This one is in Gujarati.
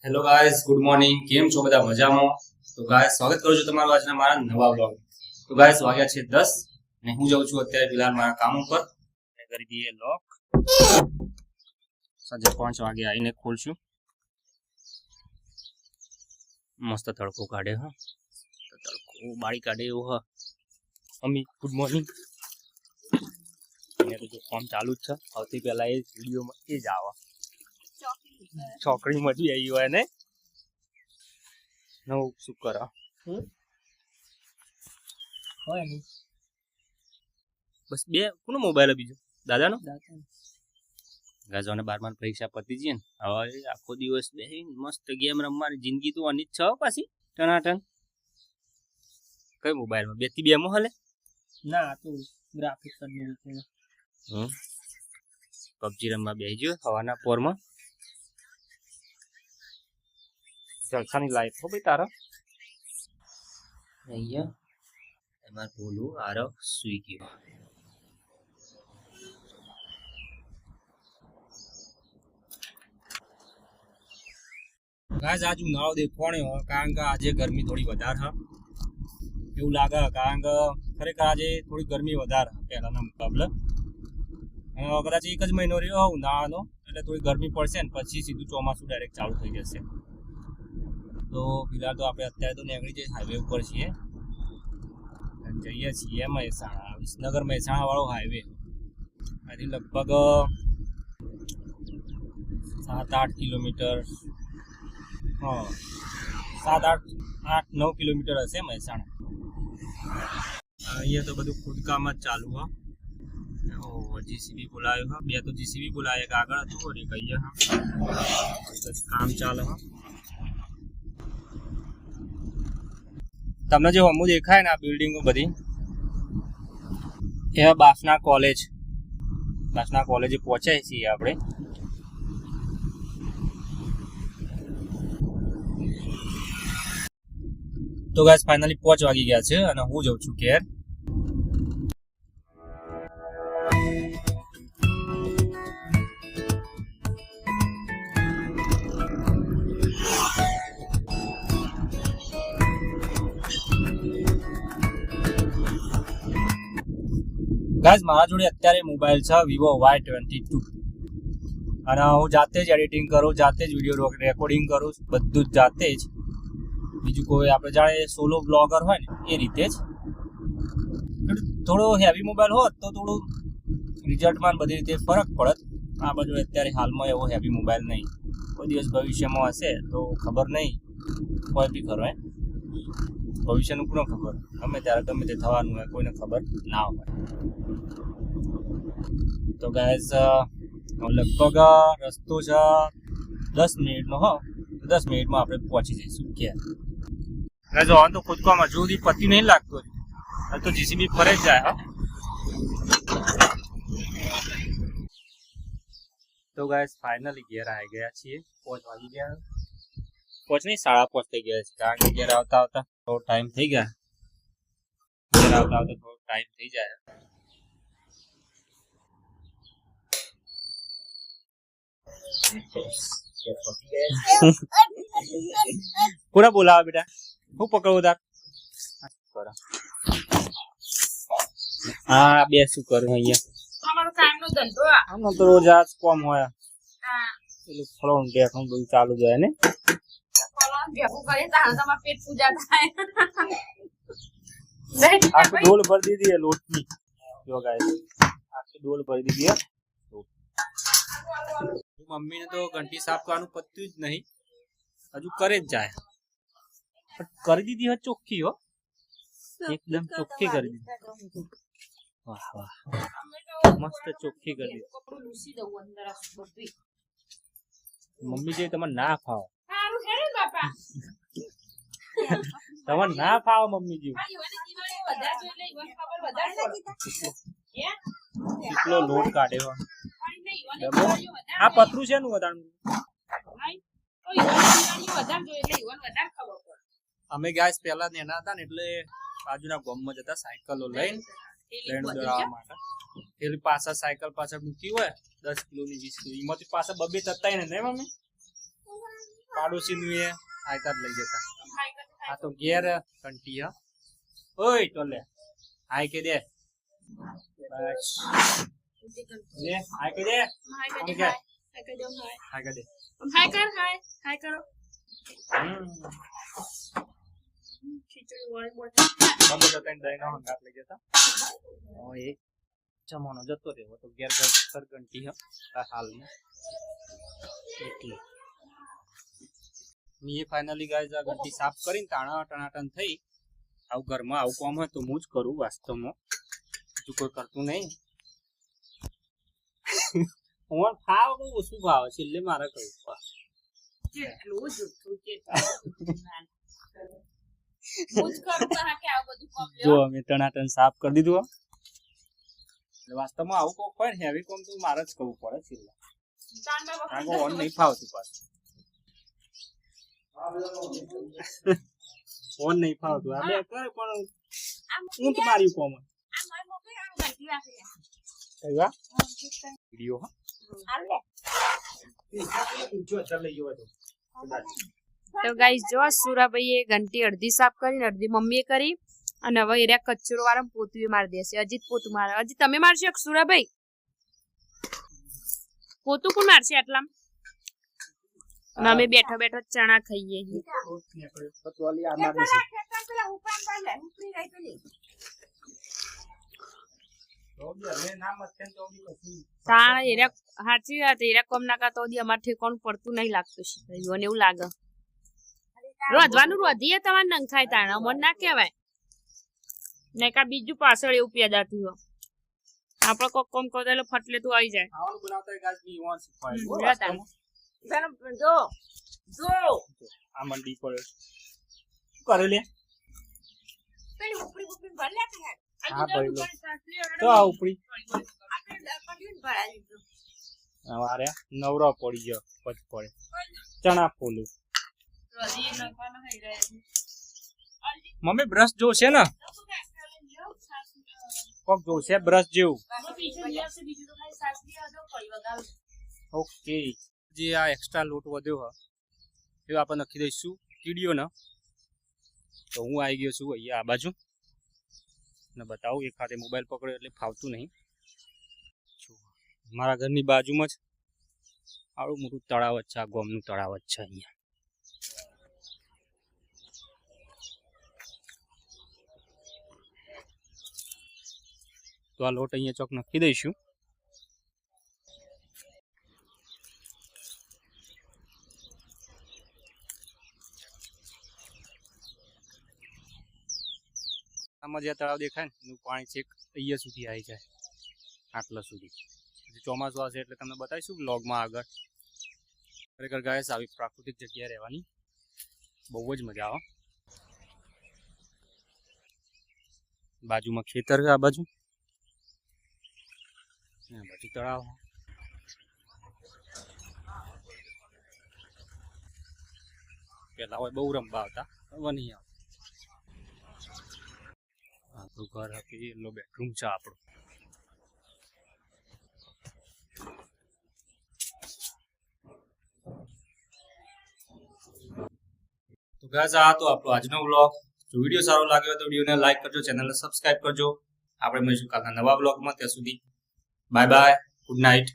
Hello guys, good morning. કેમ છો બધા? મજામાં? તો ગાઈસ, સ્વાગત કરું છું તમારું આજના મારા નવા બ્લોગ. તો ગાઈસ, વાગ્યા છે 10 અને હું જાઉં છું અત્યારે ફિલહાલ મારા કામ ઉપર. કરી દઈએ લોક. સાંજે 5 વાગે આવીને ખોલશું. મસ્ત તડકો કાઢે હા, તડકો બાળી કાઢે એવું હા. અમી ગુડ મોર્નિંગ. અહીંયા તો જો કામ ચાલુ જ છે. સૌથી પહેલા એ વિડીયોમાં એ જ આવે. છોકરી મળી આવી હોય ને નવું શું કરો હોય નહીં. બસ બે કોનો મોબાઈલ બીજો દાદાનો ગાજોને 12 પરીક્ષા પતી ગઈ ને હવે આખો દિવસ બેસીને મસ્ત ગેમ રમવાની જિંદગી તો અનિત છે પાછી ટનાટન. કઈ મોબાઈલમાં 2 થી 2 માં હલે ના તો ગ્રાફિક્સ પબજી રમવા બેસી ગયો હવાના પોરમાં. જલસાની લાઈફ હો ભાઈ તારા અહીંયા એમાં બોલું આરવ સુઈ ગયો. ગાઈસ આજ ઉનાળો દેખવાનો કારણ કે આજે ગરમી થોડી વધારે છે એવું લાગે કારણ કે ખરેખર આજે થોડી ગરમી વધારે પહેલાના મુકાબલે. કદાચ એક જ મહિનો રહ્યો ઉનાળાનો એટલે થોડી ગરમી પડશે ને પછી સીધું ચોમાસું ડાયરેક્ટ ચાલુ થઈ જશે. તો ફિલહાલ તો આપણે અત્યારે તો નીકળી જઈએ હાઈવે ઉપર છીએ, જઈએ છીએ મહેસાણા, વિસનગર મહેસાણા વાળો હાઈવે. આથી લગભગ 7-8 કિલોમીટર, 7-8-9 કિલોમીટર હશે મહેસાણા. અહીંયા તો બધું ખોદકામ જ ચાલુ હા. જીસીબી બોલાવ્યો હા, 2 તો જીસીબી બોલાવ્યા કે આગળ હતું ને કહીએ હા કામ ચાલે હા. તમને જે હમું દેખાય ને આ બિલ્ડિંગો બધી એ બાસના કોલેજે પહોંચાય છીએ આપણે. તો ગાઈસ ફાઇનલી 5 વાગી ગયા છે અને હું જઉં છું ઘેર. ગાઈસ મારા જોડે અત્યારે મોબાઈલ છે વિવો Y22 અને હું જાતે જ એડિટિંગ કરું, જાતે જ વિડીયો રેકોર્ડિંગ કરું, બધું જ જાતે જ. બીજું કોઈ આપણે જાણે સોલો બ્લોગર હોય ને એ રીતે જ. થોડો હેવી મોબાઈલ હોત તો થોડું રિઝલ્ટમાં બધી રીતે ફરક પડત. આ બાજુ અત્યારે હાલમાં એવો હેવી મોબાઈલ નહીં, કોઈ દિવસ ભવિષ્યમાં હશે તો ખબર નહીં કોઈ બી કરો ભવિષ્યનું કોને ખબર, ગમે ત્યારે ગમે તે થવાનું હોય કોઈને ખબર ના હોય. તો ગાઈસ લગભગ રસ્તો છે 10 મિનિટનો હો, 10 મિનિટમાં આપણે પહોંચી જઈશું ક્યાં. ગાઈસ હવે તો ખોદકામાં હજુ સુધી પતી નહીં લાગતો, હવે તો જીસીબી ફરે જ જાય હા. તો ગાઈસ ફાઇનલી ઘેર આવી ગયા છીએ. 5 વાગી ગયા, 5 નહીં 5:30 થઈ ગયા છે કારણ કે ઘેર આવતા આવતા થોડો ટાઈમ થઈ ગયા. ઘેર આવતા આવતા થોડો ટાઈમ થઈ જાય. કોને બોલાવા બેટા? હું પકડવું તાર? હા બે શું કરું અહીંયા આમ તો રોજ આજ કોમ હોય પેલું ફળોન ઢેકણું બધું ચાલુ જ હોય ને. આખી ડોલ ભરી દીધી લોટની. જો ગાઈસ આખી ડોલ ભરી દીધી હે. મમ્મીને તો ઘંટી સાફ કરવાનું પત્યું જ નહીં, હજુ કરે જ જાય. પણ કરી દીધી હોય ચોખ્ખી હો, એકદમ ચોખ્ખી કરી દીધી. વાહ વાહ મસ્ત ચોખ્ખી કરી દીધી. મમ્મી જે તમને ના ફાવ, તમને ના ફાવ મમ્મી જી. કેટલો લોટ કાઢ્યો આ પતરું છે નું વધારે. અમે ગાઈસ પહેલા નેના હતા ને એટલે બાજુના ગામમાં જતા સાયકલો લઈને લેણું દળાવવા માટે. પેલી પાછા સાયકલ પાછળ મૂકી હોય 10 કિલોની 20 કિલો એમાંથી પાછા 2-2 તત્તાય ને નહીં મમ્મી પાડોશીનું એ આયતા જ લઈ જતા. આ તો ઘેર કંટી હા. ઓય તો લે હાય કે દે બસ લે હાય કે દે હાય કે દે હાય કે દે હાય કર હાય કરો ખીચડી વાળી મોટી મમ્મી તો તને દઈ નો હંગાત લઈ જતા. ઓય જમવાનો જતો રહ્યો તો ઘેર ઘર ઘંટી હા હાલમાં એટલે મેં ફાઇનલી ગાઈઝ આ ઘંટી સાફ કરીને તાણા ટણાટન થઈ. આવું ઘરમાં આવું કામ હોય તો હું જ કરું વાસ્તવમાં, બીજું કોઈ કરતું નહીં. હું ખાવ બહુ ઓછું ભાવે છે એટલે મારે કહ્યું કેટલું જૂઠું કેટલું જો અમે ટણાટન સાફ કરી દીધું. એટલે વાસ્તવમાં આવું કોક હોય ને હેવી કોમ તો મારે જ કરવું પડે છેલ્લે, કારણ કે ઓન નહીં ફાવતું પાછું. ફોન નહીં ફાવતું આ બે કરે પણ હું તો મારી કોમ કઈવા વિડિયો તો ગાઈસ જો સુરાભાઈએ ઘંટી અડધી સાફ કરીને અડધી મમ્મીએ કરી અને હવે એરિયા કચરો વાળા પોતું મારી દેશે. અજીત પોતું મારે. અજીત તમે મારશો સુરાભાઈ પોતું કોણ મારશે આટલા? અને અમે બેઠા બેઠા ચણા ખાઈએ છીએ. સાચી વાત એરિયા કોમ ના કરતા અમારે ઠેકાણું પડતું નહીં લાગતું શીખાયું એવું લાગે. રોધવાનું રોધીએ તમારે નંખાય તાણ અમર ના કહેવાય ને કા બીજું પાછળ એવું પેદા થયું. આપડે કોક કોમ કરતા એટલે ફટલે તું આવી જાય. જો જો આ મંડી પર કરે લે પેલી ઉપડી ઉપડી ભર લે કે હા ભાઈ તો આ ઉપડી અરે નવરો પડી ગયો પછ પડે ચણા ફોલું મમ્મી બ્રશ જોશે ને કોક જોશે બ્રશ જેવું. ઓકે જે આ એક્સ્ટ્રા લોટ વધ્યો હોય એ આપણે નાખી દઈશું કીડીઓ ને. તો હું આવી ગયો છું અહીંયા આ બાજુ ને બતાવું. એક હાથે મોબાઈલ પકડ્યો એટલે ફાવતું નહીં. મારા ઘરની બાજુમાં જ આવું મોટું તળાવ જ છે, આ ગામનું તળાવ જ છે અહીંયા. તો આ લોટ અહીંયા ચોક નાખી દઈશું. આમાં જે તળાવ દેખાય ને એનું પાણી છેક અહીંયા સુધી આવી જાય, આટલા સુધી. પછી ચોમાસું આવશે એટલે તમને બતાવીશું બ્લોગમાં આગળ. ખરેખર ગાઈસ આવી પ્રાકૃતિક જગ્યાએ રહેવાની બહુ જ મજા આવે. બાજુમાં ખેતર છે, આ બાજુ બાજુ તળાવ. પેલા હોય બહુ રમવા આવતા, હવે નહીં આવે. આપણું ઘર હતી એટલો બેડરૂમ છે આપણો. તો ગાઈસ આ તો આપણો આજનો વ્લોગ. જો વિડીયો સારો લાગ્યો તો વિડીયોને લાઈક કરજો, ચેનલને સબસ્ક્રાઇબ કરજો. આપણે મળીશું કાલના નવા વ્લોગમાં. ત્યાં સુધી બાય બાય, ગુડ નાઇટ.